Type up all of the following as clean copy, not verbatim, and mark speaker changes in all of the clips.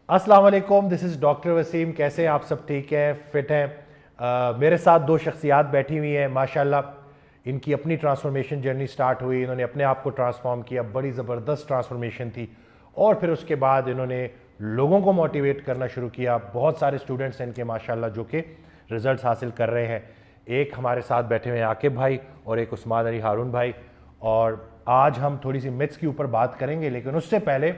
Speaker 1: अस्सलाम वालेकुम, this is doctor Wasim. कैसे हैं आप सब? ठीक है, फिट हैं? मेरे साथ दो शख्सियात बैठी हुई हैं माशाल्लाह। इनकी अपनी ट्रांसफॉर्मेशन जर्नी स्टार्ट हुई, इन्होंने अपने आप को ट्रांसफॉर्म किया, बड़ी ज़बरदस्त ट्रांसफॉर्मेशन थी। और फिर उसके बाद इन्होंने लोगों को मोटिवेट करना शुरू किया। बहुत सारे स्टूडेंट्स हैं इनके माशाल्लाह जो कि रिज़ल्ट हासिल कर रहे हैं। एक हमारे साथ बैठे हुए हैं आकिब भाई और एक उस्मान अली हारून भाई। और आज हम थोड़ी सी मिथ्स के ऊपर बात करेंगे, लेकिन उससे पहले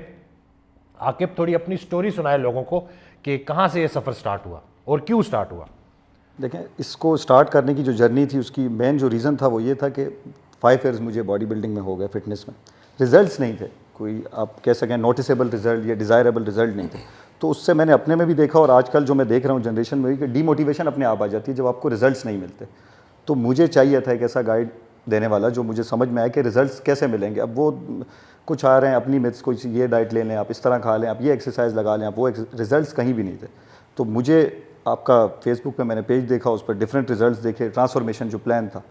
Speaker 1: आकिब थोड़ी अपनी स्टोरी सुनाए लोगों को कि कहाँ से ये सफ़र स्टार्ट हुआ और क्यों स्टार्ट हुआ।
Speaker 2: देखें, इसको स्टार्ट करने की जो जर्नी थी उसकी मेन जो रीज़न था वो ये था कि 5 ईयर्स मुझे बॉडी बिल्डिंग में हो गए, फिटनेस में। रिजल्ट्स नहीं थे, कोई आप कह सकें नोटिसेबल रिजल्ट या डिज़ायरेबल रिजल्ट नहीं थे। तो उससे मैंने अपने में भी देखा और आजकल जो मैं देख रहा हूँ जनरेशन में भी कि डीमोटिवेशन अपने आप आ जाती है जब आपको रिजल्ट्स नहीं मिलते। तो मुझे चाहिए था एक ऐसा गाइड देने वाला जो मुझे समझ में आए कि रिजल्ट्स कैसे मिलेंगे। अब वो कुछ आ रहे हैं अपनी मिथ्स, कुछ ये डाइट ले लें, आप इस तरह खा लें, आप ये एक्सरसाइज लगा लें, आप वो रिजल्ट्स कहीं भी नहीं थे। तो मुझे आपका फेसबुक पे मैंने पेज देखा, उस पर डिफरेंट रिजल्ट्स देखे, ट्रांसफॉर्मेशन जो प्लान था,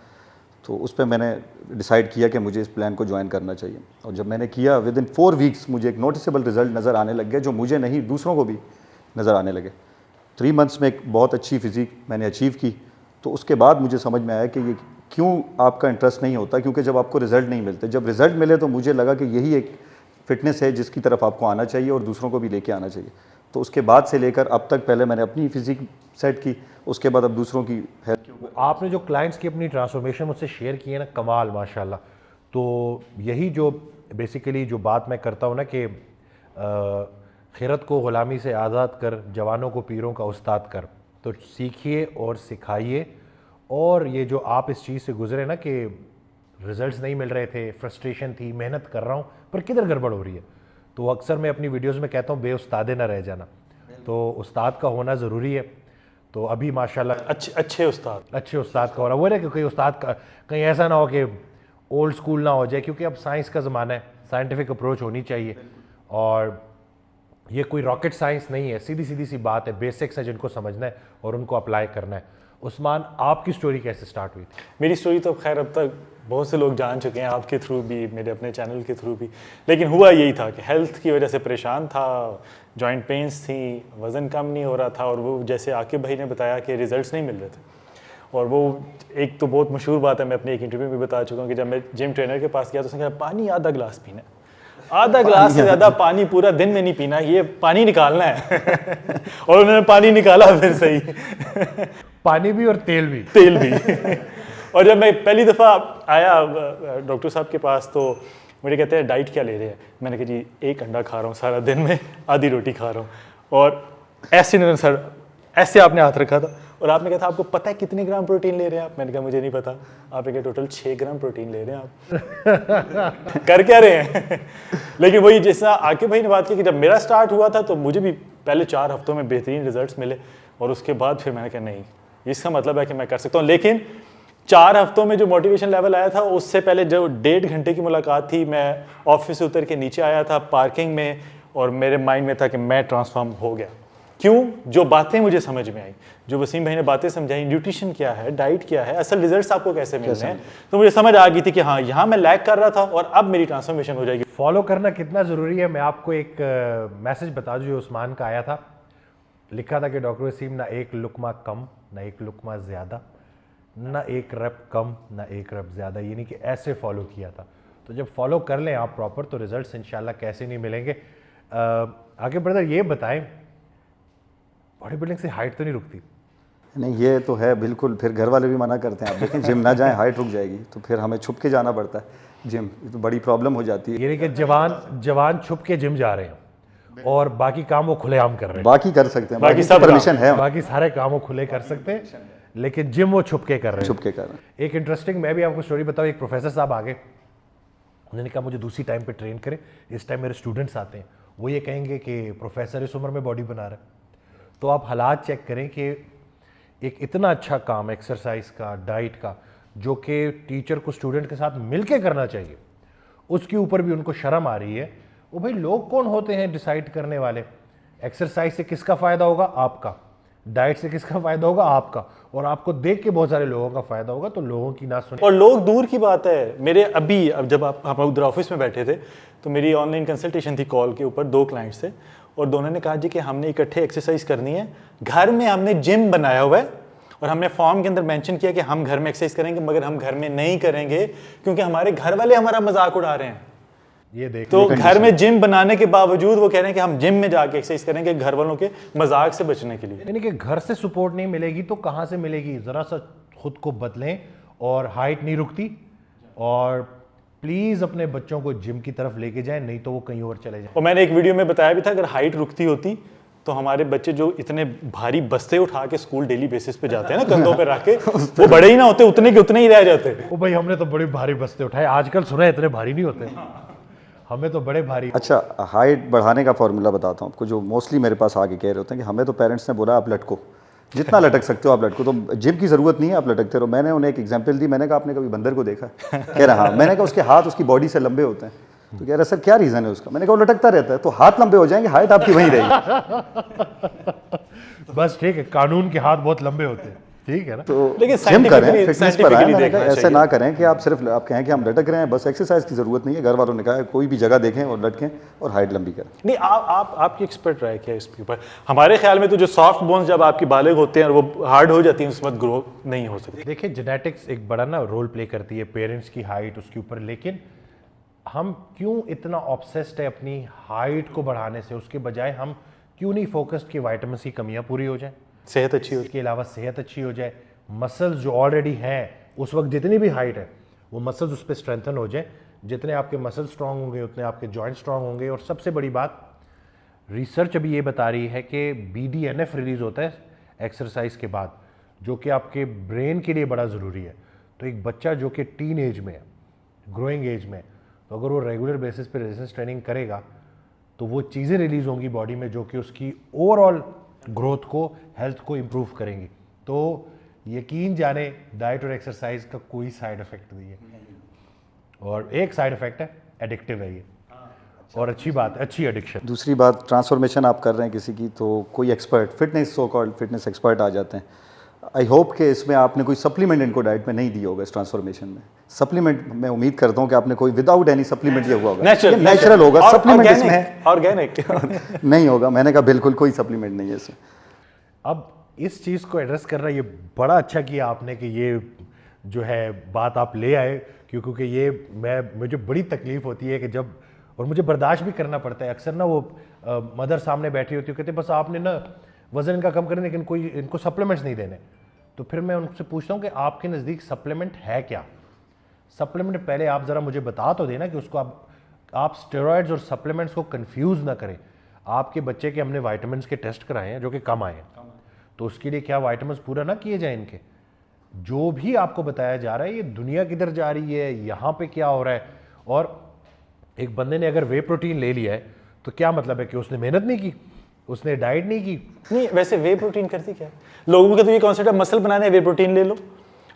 Speaker 2: तो उस पर मैंने डिसाइड किया कि मुझे इस प्लान को ज्वाइन करना चाहिए। और जब मैंने किया, विद इन 4 वीक्स मुझे एक नोटिसेबल रिजल्ट नज़र आने लग गए, जो मुझे नहीं दूसरों को भी नज़र आने लगे। 3 मंथ्स में एक बहुत अच्छी फिजिक मैंने अचीव की। तो उसके बाद मुझे समझ में आया कि ये क्यों आपका इंटरेस्ट नहीं होता, क्योंकि जब आपको रिजल्ट नहीं मिलते। जब रिजल्ट मिले तो मुझे लगा कि यही एक फ़िटनेस है जिसकी तरफ आपको आना चाहिए और दूसरों को भी लेके आना चाहिए। तो उसके बाद से लेकर अब तक पहले मैंने अपनी फिजिक सेट की, उसके बाद अब दूसरों की हेल्थ।
Speaker 1: आपने जो क्लाइंट्स की अपनी ट्रांसफॉर्मेशन मुझसे शेयर की है ना, कमाल माशाल्लाह। तो यही जो बेसिकली जो बात मैं करता हूँ ना कि खिरत को ग़ुलामी से आज़ाद कर, जवानों को पीरों का उस्ताद कर। तो सीखिए और सिखाइए। और ये जो आप इस चीज़ से गुजरे ना कि रिजल्ट्स नहीं मिल रहे थे, फ्रस्ट्रेशन थी, मेहनत कर रहा हूँ पर किधर गड़बड़ हो रही है, तो अक्सर मैं अपनी वीडियोस में कहता हूँ बेउस्तादे ना रह जाना। तो उस्ताद का होना ज़रूरी है। तो अभी माशाल्लाह
Speaker 3: अच्छे
Speaker 1: उस्ताद का हो रहा है। वो ना क्योंकि उस्ताद का कहीं ऐसा ना हो कि ओल्ड स्कूल ना हो जाए, क्योंकि अब साइंस का ज़माना है, साइंटिफिक अप्रोच होनी चाहिए। और ये कोई रॉकेट साइंस नहीं है, सीधी सीधी सी बात है, बेसिक्स है जिनको समझना है और उनको अप्लाई करना है। उस्मान, आपकी स्टोरी कैसे स्टार्ट हुई थी?
Speaker 3: मेरी स्टोरी तो खैर अब तक बहुत से लोग जान चुके हैं, आपके थ्रू भी, मेरे अपने चैनल के थ्रू भी। लेकिन हुआ यही था कि हेल्थ की वजह से परेशान था, जॉइंट पेंस थी, वज़न कम नहीं हो रहा था। और वो जैसे आकिब भाई ने बताया कि रिजल्ट्स नहीं मिल रहे थे। और वो एक तो बहुत मशहूर बात है, मैं अपने एक इंटरव्यू में बता चुका हूँ कि जब मैं जिम ट्रेनर के पास गया तो उसने कहा पानी आधा गिलास पीना है। आधा गिलास से ज़्यादा पानी पूरा दिन में नहीं पीना, ये पानी निकालना है। और उन्होंने पानी निकाला फिर सही।
Speaker 1: पानी भी और तेल भी।
Speaker 3: और जब मैं पहली दफ़ा आया डॉक्टर साहब के पास तो मुझे कहते हैं डाइट क्या ले रहे हैं। मैंने कहा जी 1 अंडा खा रहा हूँ सारा दिन में, आधी रोटी खा रहा हूँ। और ऐसे सर ऐसे आपने हाथ रखा था और आपने कहा था आपको पता है कितने ग्राम प्रोटीन ले रहे हैं आप? मैंने कहा मुझे नहीं पता। आपने कहा टोटल 6 ग्राम प्रोटीन ले रहे हैं आप। कर क्या रहे हैं? लेकिन वही जैसा आकिब भाई ने बात की कि जब मेरा स्टार्ट हुआ था तो मुझे भी पहले 4 हफ्तों में बेहतरीन रिजल्ट्स मिले। और उसके बाद फिर मैंने कहा नहीं, इसका मतलब है कि मैं कर सकता हूँ। लेकिन 4 हफ्तों में जो मोटिवेशन लेवल आया था, उससे पहले जो 1.5 घंटे की मुलाकात थी, मैं ऑफिस से उतर के नीचे आया था पार्किंग में और मेरे माइंड में था कि मैं ट्रांसफॉर्म हो गया। क्यों? जो बातें मुझे समझ में आई, जो वसीम भाई ने बातें समझाई, न्यूट्रिशन क्या है, डाइट क्या है, असल रिजल्ट्स आपको कैसे मिलने हैं, तो मुझे समझ आ गई थी कि हाँ, यहाँ मैं लैग कर रहा था और अब मेरी ट्रांसफॉर्मेशन हो जाएगी।
Speaker 1: फॉलो करना कितना ज़रूरी है, मैं आपको एक मैसेज बता दूँ जो उस्मान का आया था। लिखा था कि डॉक्टर वसीम, ना एक लुकमा कम, ना एक लुकमा ज़्यादा, ना एक रब कम, ना एक रब ज़्यादा, यानी कि ऐसे फॉलो किया था। तो जब फॉलो कर लें आप प्रॉपर तो रिजल्ट्स इंशाल्लाह कैसे नहीं मिलेंगे। आगे ब्रदर ये बताएं, बॉडी बिल्डिंग से हाइट तो नहीं रुकती?
Speaker 2: नहीं, ये तो है बिल्कुल। फिर घर वाले भी मना करते हैं, आप देखें जिम ना जाएं हाइट रुक जाएगी, तो फिर हमें छुप के जाना पड़ता है जिम, तो बड़ी प्रॉब्लम हो जाती है।
Speaker 1: यानी कि जवान छुप के जिम जा रहे हैं और बाकी काम वो खुलेआम कर रहे हैं।
Speaker 2: बाकी कर सकते हैं,
Speaker 3: बाकी सब
Speaker 2: परमिशन है,
Speaker 1: बाकी सारे काम वो खुले कर सकते हैं, लेकिन जिम वो छुप के कर रहे हैं।
Speaker 2: छुप के कर रहे हैं।
Speaker 1: एक इंटरेस्टिंग मैं भी आपको स्टोरी बताऊँ। एक प्रोफेसर साहब आगे, उन्होंने कहा मुझे दूसरी टाइम पे ट्रेन करें, इस टाइम मेरे स्टूडेंट्स आते हैं, वो ये कहेंगे कि प्रोफेसर इस उम्र में बॉडी बना रहा है। तो आप हालात चेक करें कि एक इतना अच्छा काम एक्सरसाइज का, डाइट का, जो कि टीचर को स्टूडेंट के साथ मिलके करना चाहिए, उसके ऊपर भी उनको शर्म आ रही है। वो भाई लोग कौन होते हैं डिसाइड करने वाले? एक्सरसाइज से किसका फ़ायदा होगा? आपका। डाइट से किसका फ़ायदा होगा? आपका। और आपको देख के बहुत सारे लोगों का फ़ायदा होगा, तो लोगों की ना सुने।
Speaker 3: और लोग दूर की बात है, मेरे अब जब हम उधर ऑफिस में बैठे थे तो मेरी ऑनलाइन कंसल्टेशन थी कॉल के ऊपर, 2 क्लाइंट्स थे और दोनों ने कहा जी कि हमने इकट्ठे एक्सरसाइज करनी है, घर में हमने जिम बनाया हुआ है और हमने फॉर्म के अंदर मेंशन किया कि हम घर में एक्सरसाइज करेंगे, मगर हम घर में नहीं करेंगे क्योंकि हमारे घर वाले हमारा मजाक उड़ा रहे हैं।
Speaker 1: ये देख
Speaker 3: तो घर में जिम बनाने के बावजूद वो कह रहे हैं कि हम जिम में जाके एक्सरसाइज करेंगे घर वालों के मजाक से बचने के लिए।
Speaker 1: यानी कि घर से सपोर्ट नहीं मिलेगी तो कहाँ से मिलेगी? ज़रा सा खुद को बदलें, और हाइट नहीं रुकती, और प्लीज़ अपने बच्चों को जिम की तरफ लेके जाएं, नहीं तो वो कहीं और चले जाएं।
Speaker 3: और मैंने एक वीडियो में बताया भी था, अगर हाइट रुकती होती तो हमारे बच्चे जो इतने भारी बस्ते उठा के स्कूल डेली बेसिस पे जाते हैं ना कंधों पे रख के, वो बड़े ही ना होते, उतने के उतने ही रह जाते।
Speaker 1: ओ भाई, हमने तो बड़े भारी बस्ते उठाए, आजकल सुना है इतने भारी नहीं होते, हमें तो बड़े भारी।
Speaker 2: अच्छा, हाइट बढ़ाने का फॉर्मूला बताता हूँ आपको, जो मोस्टली मेरे पास आके कह रहे होते हैं कि हमें तो पेरेंट्स ने बोला आप लटको, जितना लटक सकते हो आप लटको, तो जिम की ज़रूरत नहीं है, आप लटकते रहो। मैंने उन्हें एक एग्जांपल दी, मैंने कहा आपने कभी बंदर को देखा? कह रहा हाँ। मैंने कहा उसके हाथ उसकी बॉडी से लंबे होते हैं, तो कह रहा सर क्या रीज़न है उसका? मैंने कहा वो लटकता रहता है, तो हाथ लंबे हो जाएंगे, हाइट आपकी वहीं रहेगी।
Speaker 1: बस ठीक है, कानून के हाथ बहुत लंबे होते हैं, ठीक है ना।
Speaker 2: तो
Speaker 3: लेकिन
Speaker 2: जिम करें,
Speaker 3: scientifically-
Speaker 2: फिटनेस पर आए।
Speaker 3: scientifically
Speaker 2: मैंने कहा
Speaker 3: देखना
Speaker 2: ऐसे
Speaker 3: चाहिए।
Speaker 2: ना करें कि आप सिर्फ आप कहें कि हम लटक रहे हैं, बस एक्सरसाइज की ज़रूरत नहीं है। घर वालों ने कहा है कोई भी जगह देखें और लटकें और हाइट लंबी करें।
Speaker 3: नहीं, आपकी एक्सपर्ट राय क्या है इसके ऊपर? हमारे ख्याल में तो जो सॉफ्ट बोन्स जब आपकी बालिग होते हैं और वो हार्ड हो जाती हैं, उस वक्त ग्रो नहीं हो सकती।
Speaker 1: देखिए, जेनेटिक्स एक बड़ा ना रोल प्ले करती है, पेरेंट्स की हाइट उसके ऊपर, लेकिन हम क्यों इतना ऑब्सेस्ड है अपनी हाइट को बढ़ाने से? उसके बजाय हम क्यों नहीं फोकस्ड कि विटामिन की कमियां पूरी हो जाए,
Speaker 3: सेहत अच्छी होती
Speaker 1: इसके अलावा सेहत अच्छी हो जाए, मसल्स जो ऑलरेडी हैं उस वक्त जितनी भी हाइट है वो मसल्स उस पर स्ट्रेंथन हो जाए। जितने आपके मसल स्ट्रांग होंगे उतने आपके जॉइंट स्ट्रांग होंगे। और सबसे बड़ी बात, रिसर्च अभी ये बता रही है कि BDNF रिलीज होता है एक्सरसाइज के बाद, जो कि आपके ब्रेन के लिए बड़ा ज़रूरी है। तो एक बच्चा जो कि टीन एज में है, ग्रोइंग एज में, तो अगर वो रेगुलर बेसिस पे रेजिस्टेंस ट्रेनिंग करेगा तो वो चीज़ें रिलीज होंगी बॉडी में जो कि उसकी ओवरऑल ग्रोथ को, हेल्थ को इम्प्रूव करेंगी। तो यकीन जाने, डाइट और एक्सरसाइज का कोई साइड इफेक्ट नहीं है, और एक साइड इफेक्ट है, एडिक्टिव है ये, और अच्छी बात है, अच्छी एडिक्शन।
Speaker 2: दूसरी बात, ट्रांसफॉर्मेशन आप कर रहे हैं किसी की, तो कोई expert, fitness so called fitness expert आ जाते हैं। आई होप कि इसमें आपने कोई सप्लीमेंट इनको डाइट में नहीं दिया होगा। इस ट्रांसफॉर्मेशन में सप्लीमेंट, मैं उम्मीद करता हूँ कि आपने कोई विदाउट एनी सप्लीमेंट लिया हुआ होगा। नेचुरल होगा, सप्लीमेंट इसमें है
Speaker 3: ऑर्गेनिक
Speaker 2: नहीं होगा। मैंने कहा बिल्कुल कोई सप्लीमेंट नहीं है इसमें।
Speaker 1: अब इस चीज़ को एड्रेस करना, ये बड़ा अच्छा किया आपने कि ये जो है बात आप ले आए, क्योंकि ये मुझे बड़ी तकलीफ होती है कि जब, और मुझे बर्दाश्त भी करना पड़ता है अक्सर ना, वो मदर सामने बैठी होती है, कहते बस आपने ना वज़न इनका कम करना, लेकिन कोई इनको सप्लीमेंट्स नहीं देने। तो फिर मैं उनसे पूछता हूँ कि आपके नज़दीक सप्लीमेंट है क्या? सप्लीमेंट पहले आप ज़रा मुझे बता तो देना कि उसको आप स्टेरॉइड्स और सप्लीमेंट्स को कंफ्यूज ना करें। आपके बच्चे के हमने विटामिन्स के टेस्ट कराए हैं जो कि कम आए हैं, तो उसके लिए क्या विटामिन्स पूरा ना किए जाए इनके? जो भी आपको बताया जा रहा है, ये दुनिया किधर जा रही है, यहाँ पे क्या हो रहा है। और एक बंदे ने अगर वे प्रोटीन ले लिया है तो क्या मतलब है कि उसने मेहनत नहीं की, उसने डाइट नहीं की?
Speaker 3: नहीं, वैसे वे प्रोटीन करती क्या है? लोगों का तो ये कॉन्सेप्ट है मसल बनाने है, वे प्रोटीन ले लो।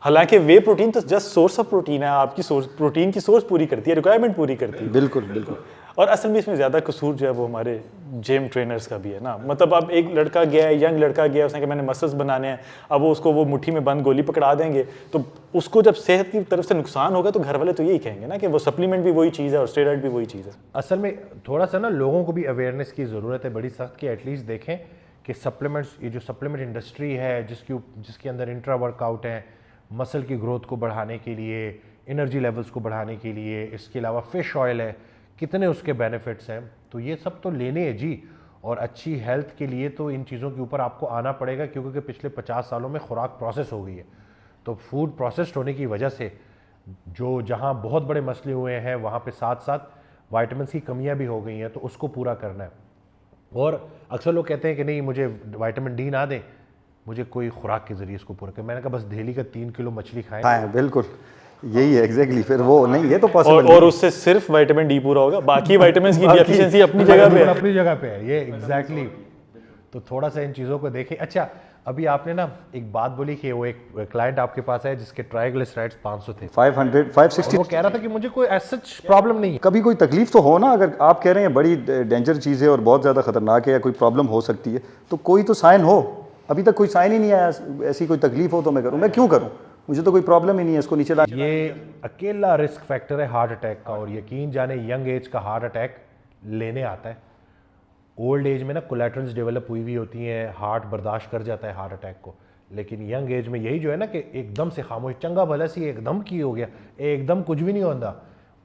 Speaker 3: हालांकि वे प्रोटीन तो जस्ट सोर्स ऑफ प्रोटीन है, आपकी सोर्स, प्रोटीन की सोर्स पूरी करती है, रिक्वायरमेंट पूरी करती है।
Speaker 2: बिल्कुल बिल्कुल।
Speaker 3: और असल में इसमें ज़्यादा कसूर जो है वो हमारे जिम ट्रेनर्स का भी है ना। मतलब अब एक लड़का गया है, यंग लड़का गया, उसने कहा मैंने मसल्स बनाने हैं, अब वो उसको वो मुट्ठी में बंद गोली पकड़ा देंगे, तो उसको जब सेहत की तरफ से नुकसान होगा तो घर वाले तो यही कहेंगे ना कि वो सप्लीमेंट भी वही चीज़ है और स्टेरॉइड भी वही चीज़ है।
Speaker 1: असल में थोड़ा सा ना लोगों को भी अवेयरनेस की ज़रूरत है बड़ी सख्त, कि एटलीस्ट देखें कि सप्लीमेंट्स, ये जो सप्लीमेंट इंडस्ट्री है जिसके अंदर इंट्रा वर्कआउट है, मसल की ग्रोथ को बढ़ाने के लिए, एनर्जी लेवल्स को बढ़ाने के लिए, इसके अलावा फिश ऑयल है, कितने उसके बेनिफिट्स हैं, तो ये सब तो लेने हैं जी। और अच्छी हेल्थ के लिए तो इन चीज़ों के ऊपर आपको आना पड़ेगा, क्योंकि पिछले 50 सालों में खुराक प्रोसेस हो गई है। तो फूड प्रोसेस्ड होने की वजह से जो जहाँ बहुत बड़े मसले हुए हैं, वहाँ पे साथ साथ विटामिन की कमियाँ भी हो गई हैं, तो उसको पूरा करना है। और अक्सर लोग कहते हैं कि नहीं मुझे विटामिन डी ना दें, मुझे कोई खुराक के जरिए इसको पूरा कर। मैंने कहा बस डेली का 3 किलो मछली खाएं।
Speaker 2: हाँ बिल्कुल, यही है एग्जैक्टली। फिर वो नहीं, ये तो पॉसिबल
Speaker 3: और उससे सिर्फ विटामिन डी पूरा होगा, बाकी विटामिन की डेफिशिएंसी अपनी जगह पे है।
Speaker 1: अपनी जगह पे है ये, एग्जैक्टली। तो थोड़ा सा इन चीज़ों को देखें। अच्छा, अभी आपने ना एक बात बोली कि वो एक क्लाइंट आपके पास है जिसके ट्राइग्लिसराइड्स 500 थे,
Speaker 2: 500 560।
Speaker 1: वो कह रहा था कि मुझे कोई सच प्रॉब्लम नहीं है।
Speaker 2: कभी कोई तकलीफ तो हो ना, अगर आप कह रहे हैं बड़ी डेंजर चीज़ है और बहुत ज़्यादा खतरनाक है या कोई प्रॉब्लम हो सकती है, तो कोई तो साइन हो। अभी तक कोई साइन ही नहीं आया ऐसी कोई तकलीफ हो तो मैं करूँ, मैं क्यों करूँ? मुझे तो कोई प्रॉब्लम ही नहीं है इसको नीचे ला।
Speaker 1: ये अकेला रिस्क फैक्टर है हार्ट अटैक का, और यकीन जाने यंग एज का हार्ट अटैक लेने आता है। ओल्ड एज में ना कोलेट्रल्स डेवलप हुई होती हैं, हार्ट बर्दाश्त कर जाता है हार्ट अटैक को, लेकिन यंग एज में यही जो है ना कि एकदम से खामोश, चंगा भला सी एकदम की हो गया, एकदम कुछ भी नहीं होता।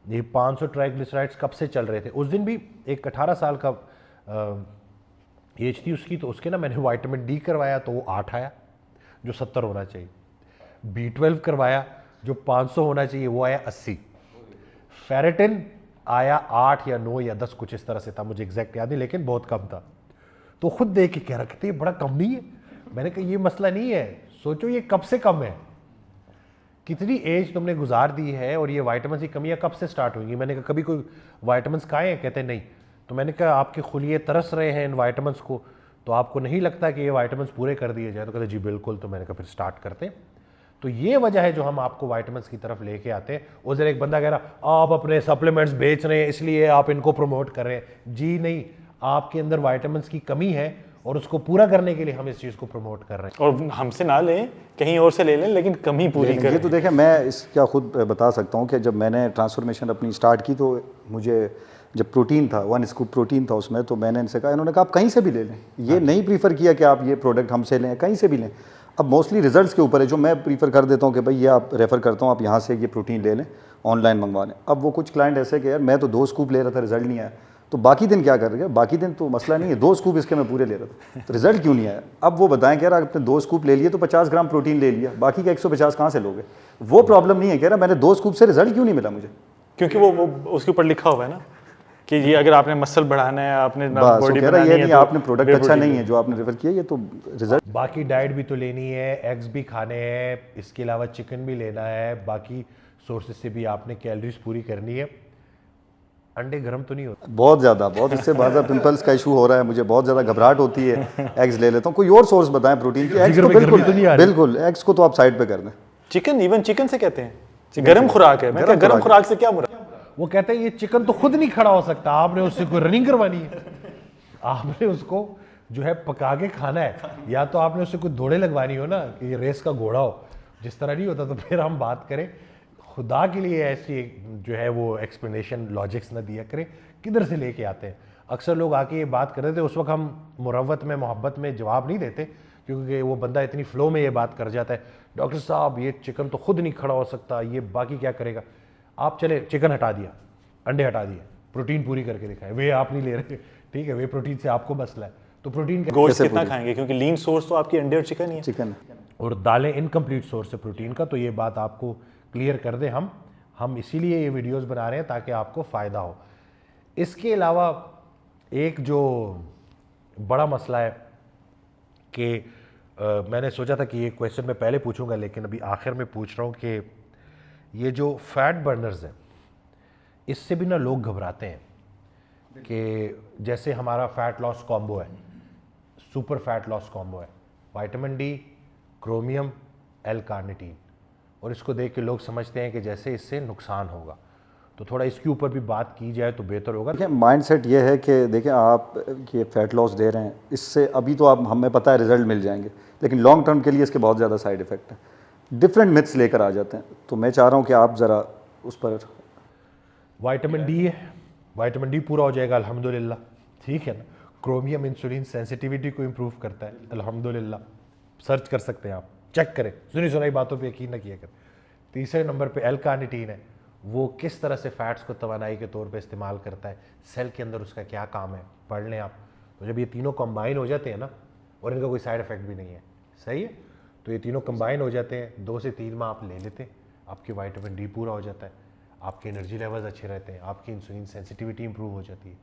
Speaker 1: ये 500 ट्राइग्लिसराइड्स कब से चल रहे थे। उस दिन भी एक 18 साल का एज थी उसकी, तो उसके ना मैंने विटामिन डी करवाया तो वो 8 आया जो 70 होना चाहिए, B12 करवाया जो 500 होना चाहिए वो आया 80, फेरेटिन आया 8 या 9 या 10 कुछ इस तरह से था, मुझे एग्जैक्ट याद नहीं, लेकिन बहुत कम था। तो खुद देख के कह रहा कहते ये बड़ा कम नहीं है। मैंने कहा ये मसला नहीं है, सोचो ये कब से कम है, कितनी एज तुमने गुजार दी है, और ये वाइटामिन की कमियां कब से स्टार्ट हुई। मैंने कहा कभी कोई वाइटामिन खाए हैं, कहते नहीं। तो मैंने कहा आपके खुलिए तरस रहे हैं इन वाइटामिन को, तो आपको नहीं लगता कि ये वाइटामिन पूरे कर दिए जाए। तो कहते जी बिल्कुल। तो मैंने कहा फिर स्टार्ट करते हैं। तो ये वजह है जो हम आपको वाइटामिन की तरफ लेके आते हैं। उस दिन एक बंदा कह रहा आप अपने सप्लीमेंट्स बेच रहे हैं इसलिए आप इनको प्रमोट कर रहे हैं। जी नहीं, आपके अंदर वाइटामिन की कमी है और उसको पूरा करने के लिए हम इस चीज़ को प्रमोट कर रहे हैं।
Speaker 3: और हमसे ना लें, कहीं और से ले लें, लेकिन कमी पूरी
Speaker 2: ये
Speaker 3: करें।
Speaker 2: तो देखें, मैं इसका खुद बता सकता हूँ कि जब मैंने ट्रांसफॉर्मेशन अपनी स्टार्ट की तो मुझे जब प्रोटीन था 1 स्कूप प्रोटीन था उसमें, तो मैंने इनसे कहा, इन्होंने कहा आप कहीं से भी ले लें, ये नहीं प्रीफर किया कि आप ये प्रोडक्ट हमसे लें, कहीं से भी लें। अब मोस्टली रिजल्ट्स के ऊपर है, जो मैं प्रीफर कर देता हूँ कि भाई ये आप रेफ़र करता हूँ आप यहाँ से ये प्रोटीन ले लें, ऑनलाइन मंगवा लें। अब वो कुछ क्लाइंट ऐसे कि यार मैं तो 2 स्कूप ले रहा था, रिजल्ट नहीं आया, तो बाकी दिन क्या कर रहे हैं? बाकी दिन तो मसला नहीं है, 2 स्कूप इसके मैं पूरे ले रहा था, तो रिजल्ट क्यों नहीं आया? अब वो बताएं कि यार आपने 2 स्कूप ले लिए तो 50 ग्राम प्रोटीन ले लिया, बाकी का 150 कहाँ से लोगे? वो प्रॉब्लम नहीं है, कह रहा मैंने 2 स्कूप से रिजल्ट क्यों नहीं मिला मुझे,
Speaker 3: क्योंकि वो उसके ऊपर लिखा हुआ है ना कि ये अगर आपने मसल बढ़ाना है, आपने
Speaker 2: बस
Speaker 3: बॉडी
Speaker 2: कह रहा
Speaker 3: बनानी
Speaker 2: ये
Speaker 3: है,
Speaker 2: नहीं
Speaker 3: तो
Speaker 2: आपने प्रोडक्ट अच्छा नहीं है जो आपने रेफर किया, ये तो रिजल्ट।
Speaker 1: बाकी डाइट भी तो लेनी है, एग्स भी खाने हैं, इसके अलावा चिकन भी लेना है, बाकी सोर्सेज से भी आपने कैलोरीज पूरी करनी है। अंडे गर्म तो नहीं होते
Speaker 2: बहुत ज़्यादा, बहुत इससे ज़्यादा पिंपल्स का इशू हो रहा है, मुझे बहुत ज़्यादा घबराहट होती है। एग्स ले लेता हूँ, कोई और सोर्स बताएं प्रोटीन की। एग्स
Speaker 1: जिगर
Speaker 2: तो
Speaker 1: में गर्मी
Speaker 2: बिल्कुल
Speaker 1: तो नहीं आ रही।
Speaker 2: बिल्कुल, एग्स को तो आप साइड पे कर दें।
Speaker 3: चिकन, इवन चिकन से कहते हैं गर्म खुराक है। मैं क्या गर्म खुराक से क्या मुराद?
Speaker 1: वो कहते हैं ये चिकन तो खुद नहीं खड़ा हो सकता, आपने उससे कोई रनिंग करवानी है, आपने उसको जो है पका के खाना है, या तो आपने उससे कोई दौड़े लगवानी हो ना कि ये रेस का घोड़ा हो, जिस तरह नहीं होता। तो फिर हम बात करें, खुदा के लिए ऐसी जो है वो एक्सप्लेनेशन लॉजिक्स ना दिया करें, किधर से लेके आते हैं। अक्सर लोग आके ये बात कर रहे थे, उस वक्त हम मुरव्वत में मोहब्बत में जवाब नहीं देते, क्योंकि वो बंदा इतनी फ्लो में ये बात कर जाता है, डॉक्टर साहब ये चिकन तो खुद नहीं खड़ा हो सकता, ये बाकी क्या करेगा। आप चले चिकन हटा दिया, अंडे हटा दिए, प्रोटीन पूरी करके दिखाए, वे आप नहीं ले रहे, ठीक है, वे प्रोटीन से आपको मसला है, तो प्रोटीन
Speaker 3: गोश्त कितना खाएंगे? क्योंकि लीन सोर्स तो आपकी अंडे और चिकन ही है।
Speaker 2: चिकन
Speaker 1: और दालें इनकम्प्लीट सोर्स है प्रोटीन का। तो ये बात आपको क्लियर कर दें हम इसीलिए ये वीडियोस बना रहे हैं ताकि आपको फ़ायदा हो। इसके अलावा एक जो बड़ा मसला है कि मैंने सोचा था कि ये क्वेश्चन मैं पहले पूछूंगा, लेकिन अभी आखिर में पूछ रहा हूँ कि ये जो फैट बर्नर्स हैं, इससे भी ना लोग घबराते हैं कि जैसे हमारा फैट लॉस कॉम्बो है, सुपर फैट लॉस कॉम्बो है, vitamin D, chromium, L carnitine, और इसको देख के लोग समझते हैं कि जैसे इससे नुकसान होगा। तो थोड़ा इसके ऊपर भी बात की जाए तो बेहतर होगा।
Speaker 2: देखिए माइंडसेट ये है कि देखिए आप ये फैट लॉस दे रहे हैं, इससे अभी तो आप हमें पता है रिजल्ट मिल जाएंगे, लेकिन लॉन्ग टर्म के लिए इसके बहुत ज़्यादा साइड इफ़ेक्ट हैं, डिफरेंट मिथ्स लेकर आ जाते हैं। तो मैं चाह रहा हूँ कि आप ज़रा उस पर।
Speaker 1: विटामिन डी है, विटामिन डी पूरा हो जाएगा अल्हम्दुलिल्लाह, ठीक है ना। क्रोमियम इंसुलिन सेंसिटिविटी को इम्प्रूव करता है अल्हम्दुलिल्लाह, सर्च कर सकते हैं आप, चेक करें, सुनी सुनाई बातों पे यकीन न किया करें। तीसरे नंबर पे एल कार्निटीन है, वो किस तरह से फैट्स को तवानाई के तौर पे इस्तेमाल करता है, सेल के अंदर उसका क्या काम है, पढ़ लें आप। तो जब ये तीनों कंबाइन हो जाते हैं ना, और इनका कोई साइड इफेक्ट भी नहीं है, सही है, तो ये तीनों कंबाइन हो जाते हैं, 2 से 3 माह आप ले लेते हैं, आपकी विटामिन डी पूरा हो जाता है, आपके एनर्जी लेवल्स अच्छे रहते हैं, आपकी इंसुलिन सेंसिटिविटी इंप्रूव हो जाती है।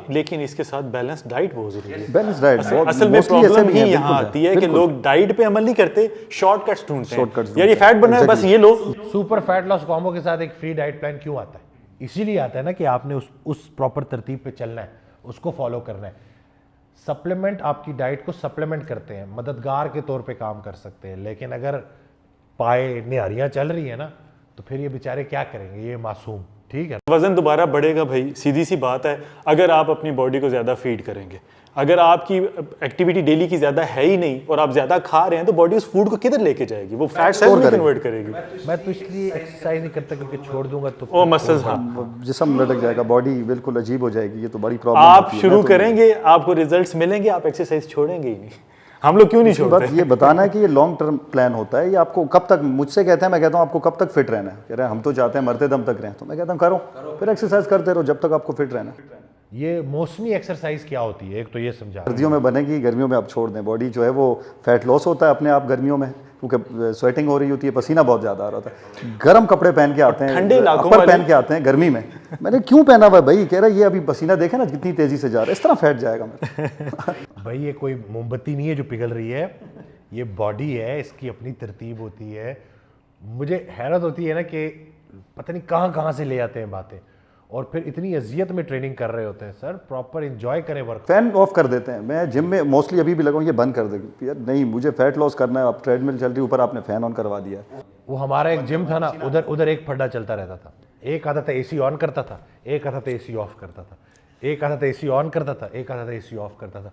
Speaker 3: लेकिन इसके साथ बैलेंस डाइट बहुत जरूरी है।
Speaker 2: बैलेंस डाइट
Speaker 3: असल में प्रॉब्लम ही यहाँ आती है कि लोग डाइट पे अमल नहीं करते, शॉर्टकट्स ढूंढते हैं। यार ये फैट बना है, बस ये लो।
Speaker 1: सुपर फैट लॉस कॉम्बो के साथ एक फ्री डाइट प्लान क्यों आता है? इसीलिए आता है ना कि आपने उस प्रॉपर तरतीब पे चलना है, उसको फॉलो करना है। सप्लीमेंट आपकी डाइट को सप्लीमेंट करते हैं, मददगार के तौर पे काम कर सकते हैं, लेकिन अगर पाए निहारियाँ चल रही है ना, तो फिर ये बेचारे क्या करेंगे, ये मासूम, ठीक है।
Speaker 3: वजन दोबारा बढ़ेगा भाई, सीधी सी बात है। अगर आप अपनी बॉडी को ज़्यादा फीड करेंगे, अगर आपकी एक्टिविटी डेली की ज़्यादा है ही नहीं और आप ज़्यादा खा रहे हैं तो बॉडी उस फूड को किधर लेके जाएगी, वो फैट सेल में कन्वर्ट करेगी।
Speaker 1: मैं तो इसलिए एक्सरसाइज नहीं करता क्योंकि छोड़ दूंगा तो
Speaker 3: ओ मसल्स, हाँ
Speaker 2: जिस्म लटक जाएगा, बॉडी बिल्कुल अजीब हो जाएगी, ये तो बड़ी प्रॉब्लम
Speaker 3: आप शुरू करेंगे आपको रिजल्ट्स मिलेंगे, आप एक्सरसाइज छोड़ेंगे ही नहीं। हम लोग क्यों नहीं छोड़ते?
Speaker 2: बात ये बताना है कि ये लॉन्ग टर्म प्लान होता है, ये आपको कब तक, मुझसे कहते हैं, मैं कहता हूँ आपको कब तक फिट रहना है, कह रहे हैं हम तो चाहते हैं मरते दम तक रहें, तो मैं कहता हूँ करो फिर एक्सरसाइज करते रहो जब तक आपको फिट रहना है।
Speaker 1: ये मौसमी एक्सरसाइज क्या होती है, एक तो ये समझा।
Speaker 2: सर्दियों में बनेगी, गर्मियों में आप छोड़ दें, बॉडी जो है वो फैट लॉस होता है अपने आप गर्मियों में, क्योंकि स्वेटिंग हो रही होती है, पसीना बहुत ज़्यादा आ रहा होता है, गर्म कपड़े पहन के आते हैं,
Speaker 3: ठंडे इलाकों
Speaker 2: अपर पहन के आते हैं गर्मी में। मैंने क्यों पहना हुआ है भाई, कह रहा है ये अभी पसीना देखे ना कितनी तेज़ी से जा रहा है, इस तरह फैट जाएगा मेरा।
Speaker 1: भाई ये कोई मोमबत्ती नहीं है जो पिघल रही है, ये बॉडी है, इसकी अपनी तरतीब होती है। मुझे हैरत होती है ना कि पता नहीं कहाँ कहाँ से ले आते हैं बातें, और फिर इतनी अजियत में ट्रेनिंग कर रहे होते हैं। सर प्रॉपर एंजॉय करें वर्क।
Speaker 2: फैन ऑफ कर देते हैं, मैं जिम में मोस्टली अभी भी लगा हूँ ये बंद कर देंगे यार, नहीं मुझे फैट लॉस करना है, आप ट्रेडमिल चल रही ऊपर आपने फैन ऑन करवा दिया है।
Speaker 1: वो हमारा एक जिम था ना, उधर एक फड्डा चलता रहता था, एक आता था एसी ऑन करता था, एक आता था एसी ऑफ करता था, एक आता था एसी ऑन करता था, एक आता था एसी ऑफ करता था,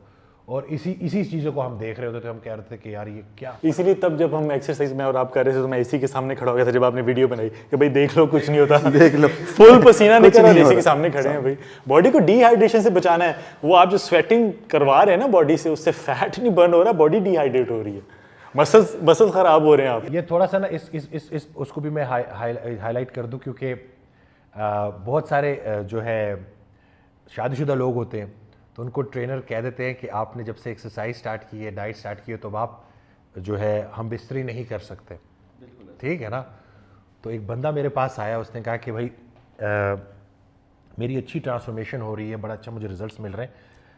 Speaker 1: और इसी चीज़ों को हम देख रहे होते थे। हम कह रहे थे कि यार ये क्या।
Speaker 3: इसीलिए तब जब हम एक्सरसाइज में और आप कर रहे थे तो मैं एसी के सामने खड़ा हो गया था जब आपने वीडियो बनाई कि भाई देख लो कुछ नहीं होता,
Speaker 2: देख लो
Speaker 3: फुल पसीना निकल रहा है, एसी के सामने खड़े हैं भाई। बॉडी को डिहाइड्रेशन से बचाना है, वो आप जो स्वेटिंग करवा रहे हैं ना बॉडी से, उससे फैट नहीं बर्न हो रहा, बॉडी डिहाइड्रेट हो रही है, मसल्स खराब हो रहे हैं आप।
Speaker 2: तो
Speaker 1: ये थोड़ा सा ना इस उसको भी मैं हाईलाइट कर दूं, क्योंकि बहुत सारे जो है शादीशुदा लोग होते हैं तो उनको ट्रेनर कह देते हैं कि आपने जब से एक्सरसाइज स्टार्ट की है, डाइट स्टार्ट की है, तो अब आप जो है हम बिस्तरी नहीं कर सकते, ठीक है ना। तो एक बंदा मेरे पास आया, उसने कहा कि भाई मेरी अच्छी ट्रांसफॉर्मेशन हो रही है, बड़ा अच्छा मुझे रिजल्ट्स मिल रहे हैं,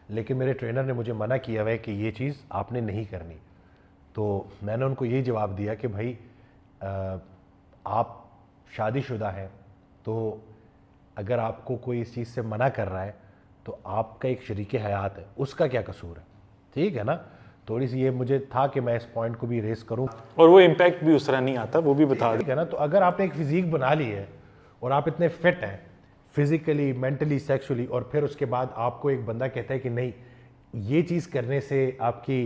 Speaker 1: लेकिन मेरे ट्रेनर ने मुझे मना किया हुआ है कि ये चीज़ आपने नहीं करनी। तो मैंने उनको यही जवाब दिया कि भाई आप शादीशुदा हैं, तो अगर आपको कोई इस चीज़ से मना कर रहा है तो आपका एक शरीके हयात है, उसका क्या कसूर है, ठीक है ना। थोड़ी सी ये मुझे था कि मैं इस पॉइंट को भी रेस करूं,
Speaker 3: और वो इम्पैक्ट भी उस तरह नहीं आता, वो भी बता
Speaker 1: ठीक है ना। तो अगर आपने एक फिजिक बना ली है और आप इतने फिट हैं फिजिकली, मेंटली, सेक्सुअली, और फिर उसके बाद आपको एक बंदा कहता है कि नहीं ये चीज़ करने से आपकी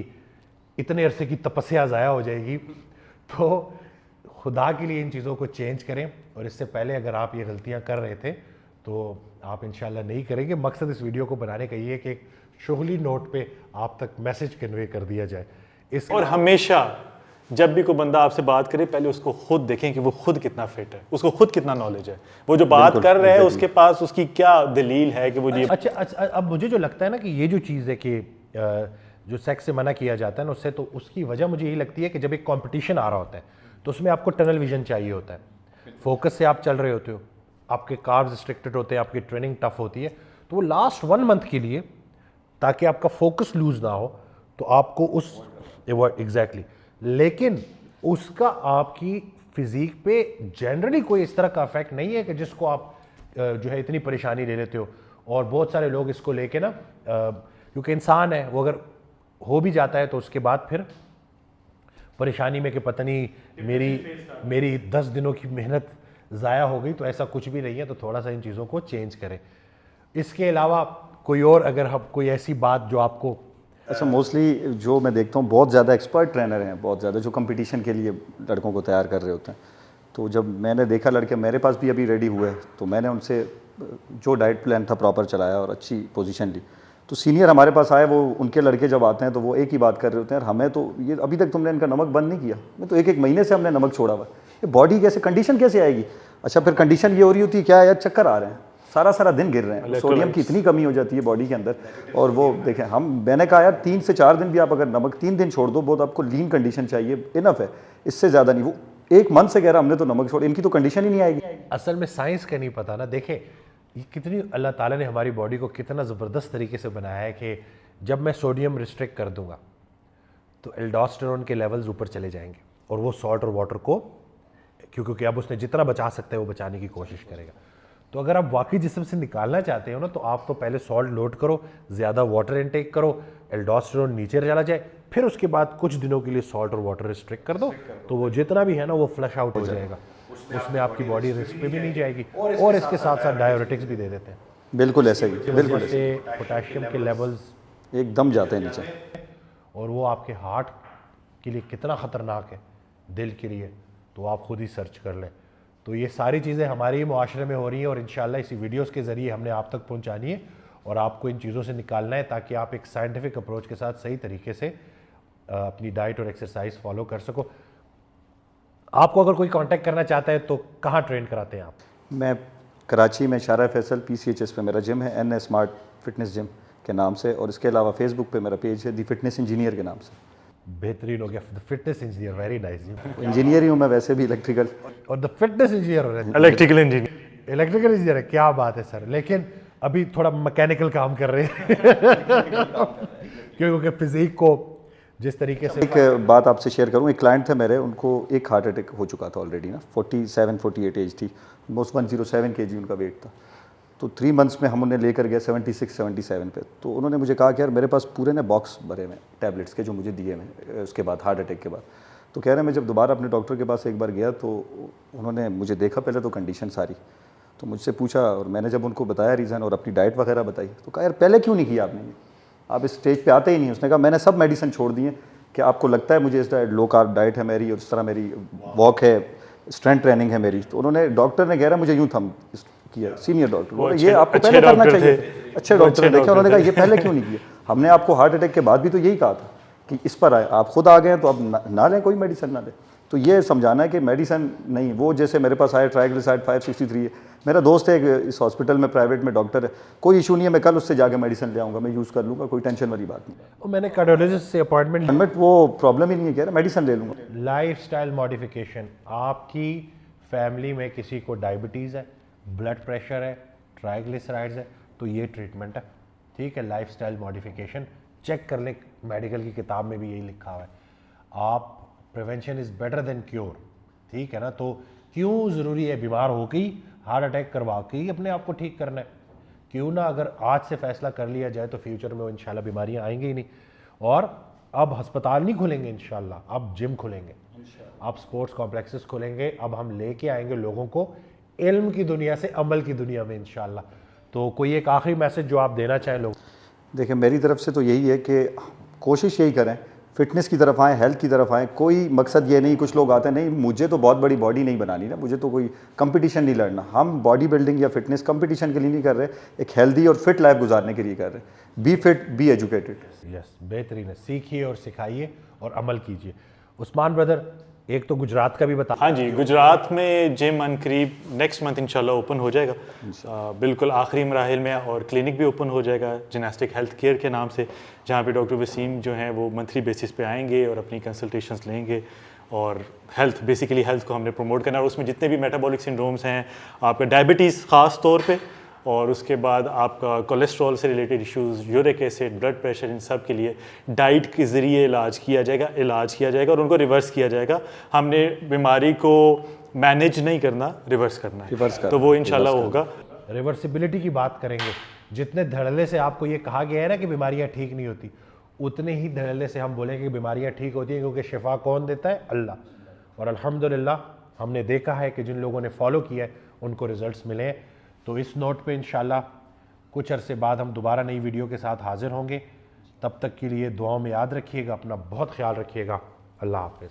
Speaker 1: इतने अरसे की तपस्या ज़ाया हो जाएगी, तो खुदा के लिए इन चीज़ों को चेंज करें। और इससे पहले अगर आप ये गलतियां कर रहे थे तो आप इंशाल्लाह नहीं करेंगे। मकसद इस वीडियो को बनाने का ये है कि एक शुगली नोट पे आप तक मैसेज कन्वे कर दिया जाए।
Speaker 3: और हमेशा जब भी कोई बंदा आपसे बात करे पहले उसको खुद देखें कि वो खुद कितना फिट है, उसको खुद कितना नॉलेज है, वो जो बात कर रहा है उसके पास उसकी क्या दलील है कि वो ये।
Speaker 1: अच्छा, अब मुझे जो लगता है ना कि ये जो चीज़ है कि जो सेक्स से मना किया जाता है ना उससे, तो उसकी वजह मुझे यही लगती है कि जब एक कंपटीशन आ रहा होता है तो उसमें आपको टनल विजन चाहिए होता है, फोकस से आप चल रहे होते हो, आपके कार्ब्स रिस्ट्रिक्टेड होते हैं, आपकी ट्रेनिंग टफ होती है, तो वो लास्ट 1 मंथ के लिए, ताकि आपका फोकस लूज ना हो, तो आपको उस एग्जैक्टली लेकिन उसका आपकी फिजिक पे जनरली कोई इस तरह का इफेक्ट नहीं है कि जिसको आप जो है इतनी परेशानी ले लेते हो। और बहुत सारे लोग इसको लेके ना, क्योंकि इंसान है वो अगर हो भी जाता है तो उसके बाद फिर परेशानी में कि पता नहीं मेरी 10 दिनों की मेहनत ज़ाया हो गई, तो ऐसा कुछ भी नहीं है। तो थोड़ा सा इन चीज़ों को चेंज करें। इसके अलावा कोई और अगर हम कोई ऐसी बात जो आपको।
Speaker 2: अच्छा, मोस्टली जो मैं देखता हूँ बहुत ज़्यादा एक्सपर्ट ट्रेनर हैं, बहुत ज़्यादा जो कंपटीशन के लिए लड़कों को तैयार कर रहे होते हैं। तो जब मैंने देखा लड़के मेरे पास भी अभी रेडी हुए, तो मैंने उनसे जो डाइट प्लान था प्रॉपर चलाया और अच्छी पोजीशन ली। तो सीनियर हमारे पास आए, वो उनके लड़के जब आते हैं तो वो एक ही बात कर रहे होते हैं, हमें तो ये अभी तक तुमने इनका नमक बंद नहीं किया, मैं तो 1-1 महीने से हमने नमक छोड़ा हुआ, ये बॉडी कैसे, कंडीशन कैसे आएगी। अच्छा, फिर कंडीशन ये हो रही होती है क्या यार, चक्कर आ रहे हैं, सारा दिन गिर रहे हैं, सोडियम की इतनी कमी हो जाती है बॉडी के अंदर। और वो देखें, मैंने कहा यार 3 से 4 दिन भी आप अगर नमक 3 दिन छोड़ दो, बहुत आपको लीन कंडीशन चाहिए, इनफ है, इससे ज़्यादा नहीं। वो 1 मंथ से कह रहा हमने तो नमक छोड़, इनकी तो कंडीशन ही नहीं आएगी।
Speaker 1: असल में साइंस का नहीं पता ना। देखें ये कितनी अल्लाह ताला ने हमारी बॉडी को कितना ज़बरदस्त तरीके से बनाया है कि जब मैं सोडियम रिस्ट्रिक्ट कर दूंगा तो एल्डोस्टेरोन के लेवल्स ऊपर चले जाएंगे, और वो सॉल्ट और वाटर को, क्योंकि अब उसने जितना बचा सकता है वो बचाने की कोशिश करेगा। तो अगर आप वाकई जिस्म से निकालना चाहते हो ना, तो आप तो पहले सॉल्ट लोड करो, ज़्यादा वाटर इनटेक करो, एल्डोस्टेरोन नीचे चला जाए, फिर उसके बाद कुछ दिनों के लिए सॉल्ट और वाटर रिस्ट्रिक्ट कर दो, तो वो जितना भी है ना वो फ्लश आउट हो जाएगा, उसमें आपकी बॉडी रिस्क पे भी नहीं जाएगी। और इसके साथ साथ डायोरेटिक्स भी दे देते हैं,
Speaker 2: बिल्कुल ऐसा ही, बिल्कुल
Speaker 1: जैसे पोटेशियम के लेवल्स
Speaker 2: एकदम जाते हैं नीचे।
Speaker 1: और वो आपके हार्ट के लिए कितना ख़तरनाक है, दिल के लिए, तो आप खुद ही सर्च कर लें। तो ये सारी चीज़ें हमारे ही मुआशरे में हो रही हैं और इंशाल्लाह इसी वीडियोस के ज़रिए हमने आप तक पहुंचानी है और आपको इन चीज़ों से निकालना है ताकि आप एक साइंटिफिक अप्रोच के साथ सही तरीके से अपनी डाइट और एक्सरसाइज फॉलो कर सको। आपको अगर कोई कांटेक्ट करना चाहता है तो कहाँ ट्रेन कराते हैं आप?
Speaker 2: मैं कराची में शारा फैसल PCHS पे मेरा जिम है, NS स्मार्ट फिटनेस जिम के नाम से, और इसके अलावा फेसबुक पे मेरा पेज है दी फिटनेस इंजीनियर के नाम से।
Speaker 1: बेहतरीन हो गया, the fitness engineer, very nice जी।
Speaker 2: इंजीनियर ही हूँ मैं वैसे भी, इलेक्ट्रिकल।
Speaker 1: और द फिटनेस इंजीनियर हो रहे हैं,
Speaker 3: इलेक्ट्रिकल इंजीनियर।
Speaker 1: इलेक्ट्रिकल इंजीनियर है, क्या बात है सर। लेकिन अभी थोड़ा मैकेनिकल काम कर रहे हैं क्योंकि फिजिक को जिस तरीके से।
Speaker 2: एक बात आपसे शेयर करूँ, एक क्लाइंट थे मेरे, उनको एक हार्ट अटैक हो चुका था ऑलरेडी ना, 47-48 एज थी, मोस्ट 107 kg उनका वेट था। तो 3 months में हम उन्हें लेकर गए 76-77 पे। तो उन्होंने मुझे कहा कि यार मेरे पास पूरे ना बॉक्स भरे हुए टैबलेट्स के जो मुझे दिए हैं उसके बाद, हार्ट अटैक के बाद। तो कह रहे हैं मैं जब दोबारा अपने डॉक्टर के पास एक बार गया तो उन्होंने मुझे देखा पहले तो कंडीशन सारी, तो मुझसे पूछा और मैंने जब उनको बताया रीज़न और अपनी डाइट वगैरह बताई, तो कहा यार पहले क्यों नहीं किया आपने, आप इस स्टेज पे आते ही नहीं। उसने कहा मैंने सब मेडिसिन छोड़ दी है कि आपको लगता है मुझे इस डाइट, लो कार्ब डाइट है मेरी और इस तरह मेरी वॉक है, स्ट्रेंथ ट्रेनिंग है मेरी। तो उन्होंने, डॉक्टर ने कह रहा मुझे यूँ थम किया, सीनियर डॉक्टर, ये आपको पहले करना चाहिए। अच्छे डॉक्टर ने देखा, उन्होंने कहा ये पहले क्यों नहीं किया। हमने आपको हार्ट अटैक के बाद भी तो यही कहा था कि इस पर आए, आप खुद आ गए हैं तो अब ना लें, कोई मेडिसिन ना लें। तो ये समझाना है कि मेडिसिन नहीं, वो जैसे मेरे पास आए ट्राइग्लिसराइड 563 है, मेरा दोस्त है इस हॉस्पिटल में प्राइवेट में डॉक्टर है, कोई इशू नहीं है, मैं कल उससे जाके मेडिसिन ले आऊँगा, मैं यूज़ कर लूँगा, कोई टेंशन वाली बात नहीं।
Speaker 1: और मैंने कार्डियोलॉजिस्ट से अपॉइंटमेंट,
Speaker 2: वो प्रॉब्लम ही नहीं है, कह रहा मेडिसिन ले लूँगा।
Speaker 1: लाइफस्टाइल मॉडिफिकेशन, आपकी फैमिली में किसी को डायबिटीज़ है, ब्लड प्रेशर है, ट्राइग्लिसराइड्स है, तो ये ट्रीटमेंट है, ठीक है। लाइफस्टाइल मॉडिफिकेशन चेक कर लें, मेडिकल की किताब में भी यही लिखा हुआ है। आप, prevention is better than cure, ठीक है ना। तो क्यों ज़रूरी है बीमार हो के हार्ट अटैक करवा के ही अपने आप को ठीक करना है? क्यों ना अगर आज से फैसला कर लिया जाए तो फ्यूचर में वो इंशाल्लाह बीमारियां आएंगी ही नहीं। और अब अस्पताल नहीं खुलेंगे इंशाल्लाह, अब जिम खुलेंगे, अब स्पोर्ट्स कॉम्प्लेक्सेस खुलेंगे, अब हम लेके आएंगे लोगों को इल्म की दुनिया से अमल की दुनिया में इंशाल्लाह। तो कोई एक आखिरी मैसेज जो आप देना चाहें लोग?
Speaker 2: देखिए मेरी तरफ से तो यही है कि कोशिश यही करें, फिटनेस की तरफ आएँ, हेल्थ की तरफ आएँ। कोई मकसद ये नहीं, कुछ लोग आते हैं नहीं मुझे तो बहुत बड़ी बॉडी नहीं बनानी ना, मुझे तो कोई कंपटीशन नहीं लड़ना। हम बॉडी बिल्डिंग या फिटनेस कंपटीशन के लिए नहीं कर रहे, एक हेल्दी और फिट लाइफ गुजारने के लिए कर रहे हैं। Be fit, be educated.
Speaker 1: Yes, बेहतरीन है, सीखिए और सिखाइए और अमल कीजिए। उस्मान ब्रदर, एक तो गुजरात का भी बता।
Speaker 3: हाँ जी, गुजरात में जिम अनकरीब नेक्स्ट मंथ इंशाल्लाह ओपन हो जाएगा, बिल्कुल आखिरी मराहिल में, और क्लिनिक भी ओपन हो जाएगा जिनास्टिक हेल्थ केयर के नाम से, जहाँ पे डॉक्टर वसीम जो हैं वो मंथली बेसिस पे आएंगे और अपनी कंसल्टेशंस लेंगे। और हेल्थ, बेसिकली हेल्थ को हमने प्रमोट करना है, और उसमें जितने भी मेटाबॉलिक सिंड्रोम्स हैं, आपका डायबिटीज़ ख़ास तौर पे, और उसके बाद आपका कोलेस्ट्रॉल से related issues, uric acid, blood pressure, इन सब के लिए डाइट के ज़रिए इलाज किया जाएगा और उनको रिवर्स किया जाएगा। हमने बीमारी को मैनेज नहीं करना, रिवर्स करना है, तो वो इंशाल्लाह होगा।
Speaker 1: रिवर्सिबिलिटी की बात करेंगे, जितने धड़ल्ले से आपको ये कहा गया है ना कि बीमारियां ठीक नहीं होती, उतने ही धड़ल्ले से हम बोलेंगे कि बीमारियां ठीक होती हैं, क्योंकि शिफा कौन देता है? अल्लाह। और अल्हम्दुलिल्लाह हमने देखा है कि जिन लोगों ने फॉलो किया है उनको रिजल्ट्स मिले हैं। तो इस नोट पे इंशाल्लाह कुछ अरसे बाद हम दोबारा नई वीडियो के साथ हाजिर होंगे। तब तक के लिए दुआओं में याद रखिएगा, अपना बहुत ख्याल रखिएगा। अल्लाह हाफ़िज़।